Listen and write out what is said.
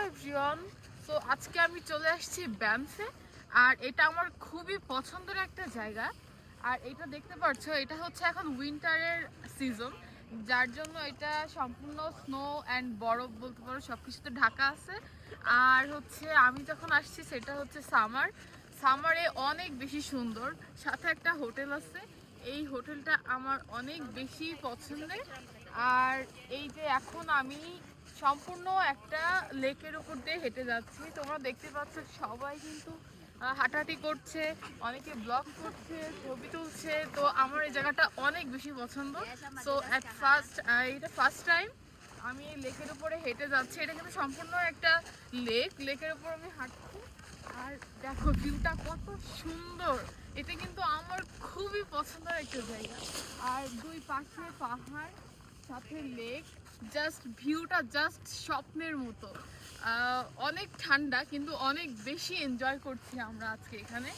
Everyone. তো আজকে আমি চলে আসছি ব্যামসে, আর এটা আমার খুবই পছন্দের একটা জায়গা। আর এটা দেখতে পাচ্ছ, এটা হচ্ছে এখন উইন্টারের সিজন, যার জন্য এটা সম্পূর্ণ স্নো অ্যান্ড বরফ বলতে পারো সব কিছুতে ঢাকা আছে। আর হচ্ছে আমি যখন আসছি সেটা হচ্ছে সামারে অনেক বেশি সুন্দর, সাথে একটা হোটেল আছে। এই হোটেলটা আমার অনেক বেশি পছন্দের। আর এই যে এখন আমি সম্পূর্ণ একটা লেকের উপর দিয়ে হেঁটে যাচ্ছি, তোমরা দেখতে পাচ্ছ সবাই কিন্তু হাঁটাহাঁটি করছে, অনেকে ব্লগ করছে, ছবি তুলছে। তো আমার এই জায়গাটা অনেক বেশি পছন্দ। সো এটা ফার্স্ট টাইম আমি এই লেকের উপরে হেঁটে যাচ্ছি। এটা কিন্তু সম্পূর্ণ একটা লেকের উপর আমি হাঁটছি। আর দেখো ভিউটা কত সুন্দর, এটা কিন্তু আমার খুবই পছন্দের একটা জায়গা। আর দুই পাশে পাহাড়, সাথে লেক, জাস্ট ভিউটা জাস্ট স্বপ্নের মতো। অনেক ঠান্ডা কিন্তু অনেক বেশি এনজয় করছি আমরা আজকে এখানে।